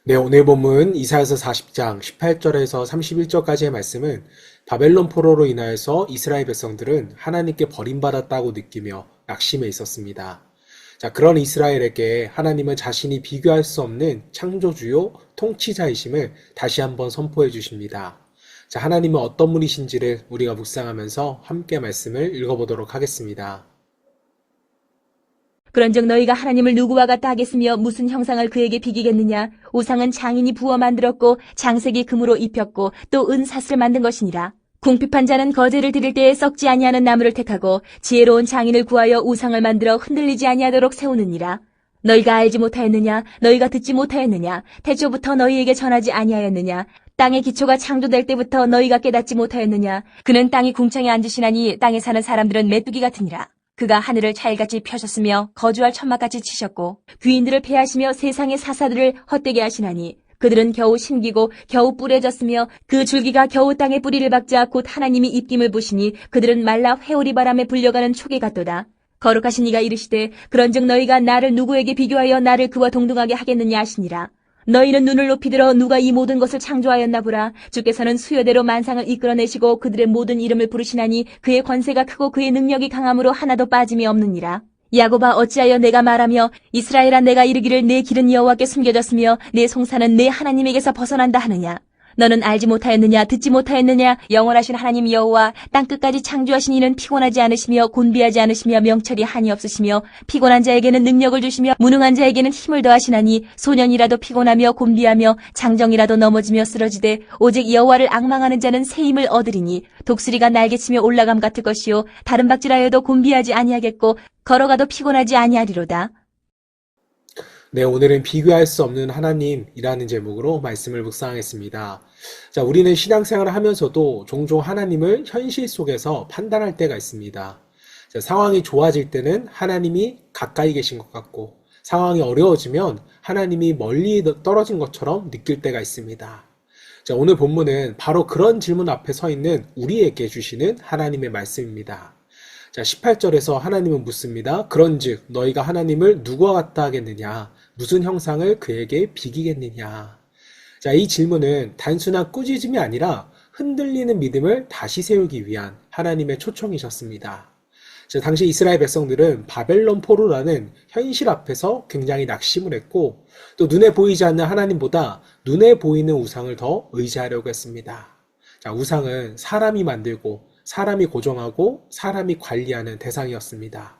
네, 오늘 본문 이사야서 40장 18절에서 31절까지의 말씀은 바벨론 포로로 인하여서 이스라엘 백성들은 하나님께 버림받았다고 느끼며 낙심해 있었습니다. 자, 그런 이스라엘에게 하나님은 자신이 비교할 수 없는 창조주요 통치자이심을 다시 한번 선포해 주십니다. 자, 하나님은 어떤 분이신지를 우리가 묵상하면서 함께 말씀을 읽어보도록 하겠습니다. 그런즉 너희가 하나님을 누구와 같다 하겠으며 무슨 형상을 그에게 비기겠느냐. 우상은 장인이 부어 만들었고 장색이 금으로 입혔고 또 은사슬을 만든 것이니라. 궁핍한 자는 거제를 드릴 때에 썩지 아니하는 나무를 택하고 지혜로운 장인을 구하여 우상을 만들어 흔들리지 아니하도록 세우느니라. 너희가 알지 못하였느냐. 너희가 듣지 못하였느냐. 태초부터 너희에게 전하지 아니하였느냐. 땅의 기초가 창조될 때부터 너희가 깨닫지 못하였느냐. 그는 땅이 궁창에 앉으시나니 땅에 사는 사람들은 메뚜기 같으니라. 그가 하늘을 차일같이 펴셨으며 거주할 천막같이 치셨고 귀인들을 패하시며 세상의 사사들을 헛되게 하시나니 그들은 겨우 심기고 겨우 뿌려졌으며 그 줄기가 겨우 땅에 뿌리를 박자 곧 하나님이 입김을 보시니 그들은 말라 회오리 바람에 불려가는 촉이 같도다. 거룩하신 이가 이르시되 그런즉 너희가 나를 누구에게 비교하여 나를 그와 동등하게 하겠느냐 하시니라. 너희는 눈을 높이 들어 누가 이 모든 것을 창조하였나 보라. 주께서는 수요대로 만상을 이끌어내시고 그들의 모든 이름을 부르시나니 그의 권세가 크고 그의 능력이 강함으로 하나도 빠짐이 없느니라. 야곱아 어찌하여 내가 말하며 이스라엘아 내가 이르기를 내 길은 여호와께 숨겨졌으며 내 송사는 내 하나님에게서 벗어난다 하느냐. 너는 알지 못하였느냐 듣지 못하였느냐. 영원하신 하나님 여호와 땅끝까지 창조하신 이는 피곤하지 않으시며 곤비하지 않으시며 명철이 한이 없으시며 피곤한 자에게는 능력을 주시며 무능한 자에게는 힘을 더하시나니 소년이라도 피곤하며 곤비하며 장정이라도 넘어지며 쓰러지되 오직 여호와를 앙망하는 자는 새 힘을 얻으리니 독수리가 날개치며 올라감 같을 것이요 다른 박질하여도 곤비하지 아니하겠고 걸어가도 피곤하지 아니하리로다. 네, 오늘은 비교할 수 없는 하나님이라는 제목으로 말씀을 묵상하겠습니다. 자, 우리는 신앙생활을 하면서도 종종 하나님을 현실 속에서 판단할 때가 있습니다. 자, 상황이 좋아질 때는 하나님이 가까이 계신 것 같고, 상황이 어려워지면 하나님이 멀리 떨어진 것처럼 느낄 때가 있습니다. 자, 오늘 본문은 바로 그런 질문 앞에 서 있는 우리에게 주시는 하나님의 말씀입니다. 자, 18절에서 하나님은 묻습니다. 그런즉 너희가 하나님을 누구와 같다 하겠느냐? 무슨 형상을 그에게 비기겠느냐? 자, 이 질문은 단순한 꾸짖음이 아니라 흔들리는 믿음을 다시 세우기 위한 하나님의 초청이셨습니다. 자, 당시 이스라엘 백성들은 바벨론 포로라는 현실 앞에서 굉장히 낙심을 했고 또 눈에 보이지 않는 하나님보다 눈에 보이는 우상을 더 의지하려고 했습니다. 자, 우상은 사람이 만들고 사람이 고정하고 사람이 관리하는 대상이었습니다.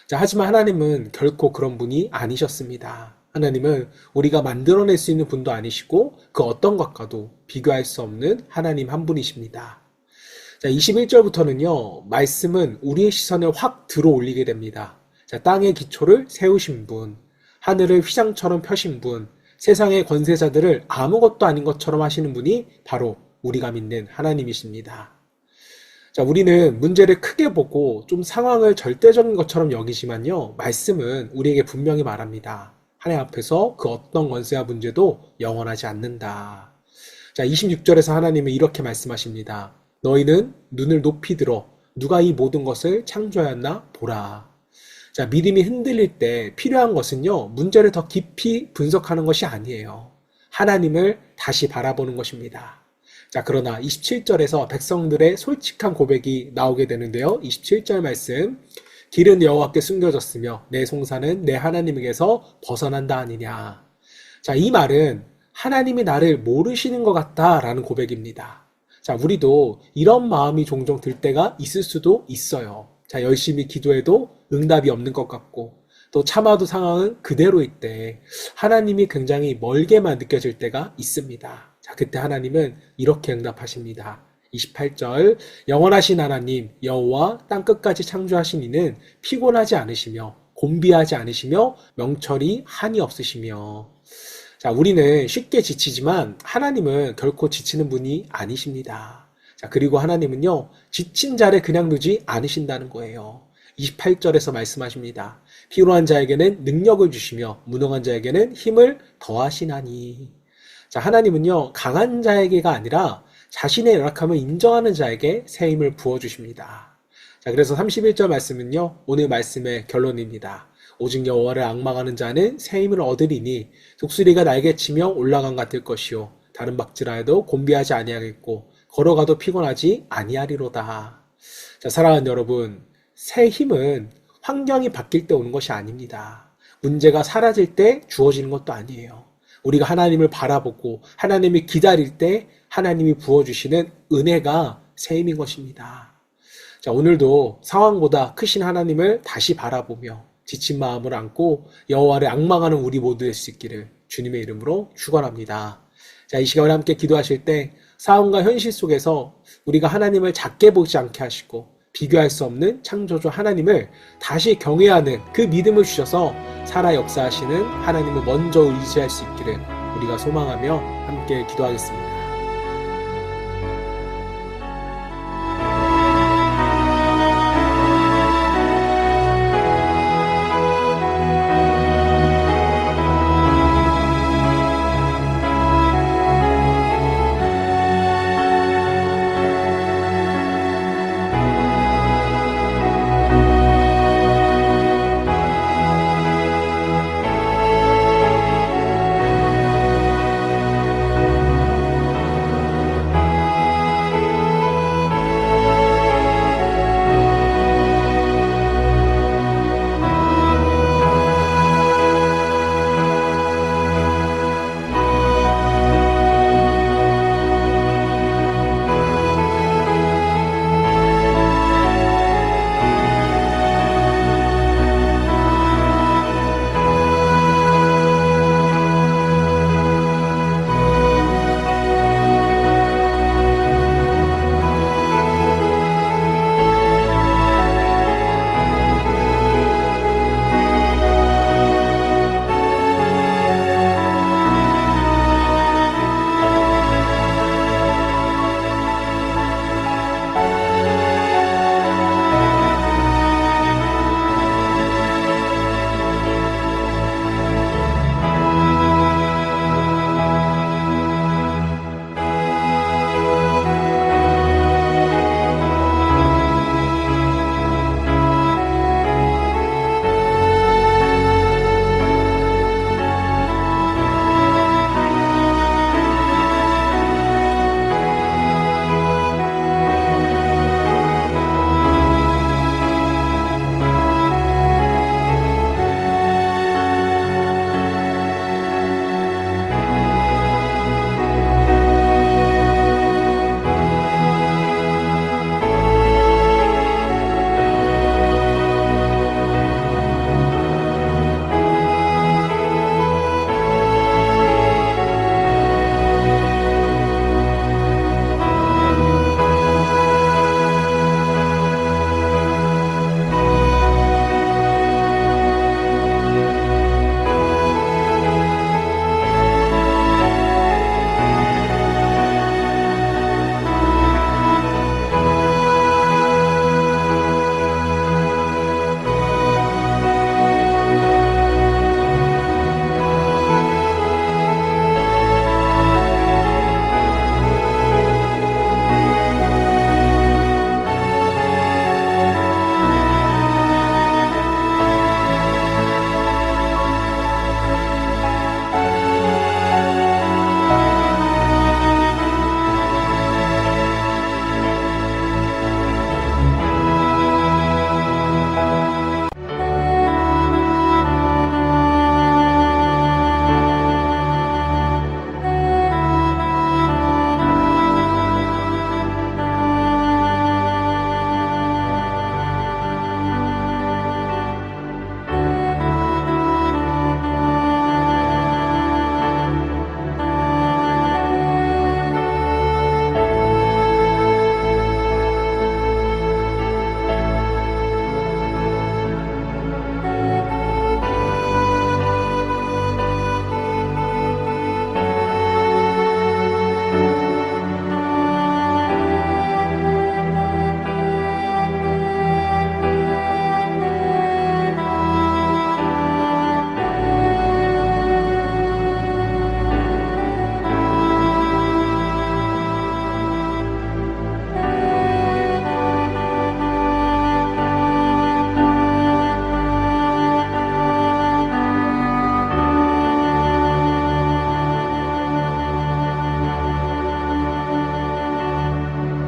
자, 하지만 하나님은 결코 그런 분이 아니셨습니다. 하나님은 우리가 만들어낼 수 있는 분도 아니시고 그 어떤 것과도 비교할 수 없는 하나님 한 분이십니다. 자, 21절부터는요, 말씀은 우리의 시선을 확 들어 올리게 됩니다. 자, 땅의 기초를 세우신 분, 하늘을 휘장처럼 펴신 분, 세상의 권세자들을 아무것도 아닌 것처럼 하시는 분이 바로 우리가 믿는 하나님이십니다. 자, 우리는 문제를 크게 보고 좀 상황을 절대적인 것처럼 여기지만요, 말씀은 우리에게 분명히 말합니다. 하나님 앞에서 그 어떤 권세와 문제도 영원하지 않는다. 자, 26절에서 하나님은 이렇게 말씀하십니다. 너희는 눈을 높이 들어 누가 이 모든 것을 창조하였나 보라. 자, 믿음이 흔들릴 때 필요한 것은요, 문제를 더 깊이 분석하는 것이 아니에요. 하나님을 다시 바라보는 것입니다. 자, 그러나 27절에서 백성들의 솔직한 고백이 나오게 되는데요. 27절 말씀. 길은 여호와께 숨겨졌으며 내 송사는 내 하나님에게서 벗어난다 아니냐. 자, 이 말은 하나님이 나를 모르시는 것 같다라는 고백입니다. 자, 우리도 이런 마음이 종종 들 때가 있을 수도 있어요. 자, 열심히 기도해도 응답이 없는 것 같고 또 참아도 상황은 그대로일 때 하나님이 굉장히 멀게만 느껴질 때가 있습니다. 자, 그때 하나님은 이렇게 응답하십니다. 28절 영원하신 하나님 여호와 땅끝까지 창조하신 이는 피곤하지 않으시며 곤비하지 않으시며 명철이 한이 없으시며. 자, 우리는 쉽게 지치지만 하나님은 결코 지치는 분이 아니십니다. 자, 그리고 하나님은요, 지친 자를 그냥 두지 않으신다는 거예요. 28절에서 말씀하십니다. 피곤한 자에게는 능력을 주시며 무능한 자에게는 힘을 더하시나니. 자, 하나님은요, 강한 자에게가 아니라 자신의 연약함을 인정하는 자에게 새 힘을 부어주십니다. 자, 그래서 31절 말씀은요, 오늘 말씀의 결론입니다. 오직 여호와를 앙망하는 자는 새 힘을 얻으리니 독수리가 날개치며 올라간 같을 것이요 다른 박질하여도 곤비하지 아니하겠고 걸어가도 피곤하지 아니하리로다. 자, 사랑하는 여러분, 새 힘은 환경이 바뀔 때 오는 것이 아닙니다. 문제가 사라질 때 주어지는 것도 아니에요. 우리가 하나님을 바라보고 하나님을 기다릴 때 하나님이 부어주시는 은혜가 새 힘인 것입니다. 자, 오늘도 상황보다 크신 하나님을 다시 바라보며 지친 마음을 안고 여호와를 앙망하는 우리 모두 될 수 있기를 주님의 이름으로 축원합니다. 자, 이 시간에 함께 기도하실 때 상황과 현실 속에서 우리가 하나님을 작게 보지 않게 하시고 비교할 수 없는 창조주 하나님을 다시 경외하는 그 믿음을 주셔서 살아 역사하시는 하나님을 먼저 의지할 수 있기를 우리가 소망하며 함께 기도하겠습니다.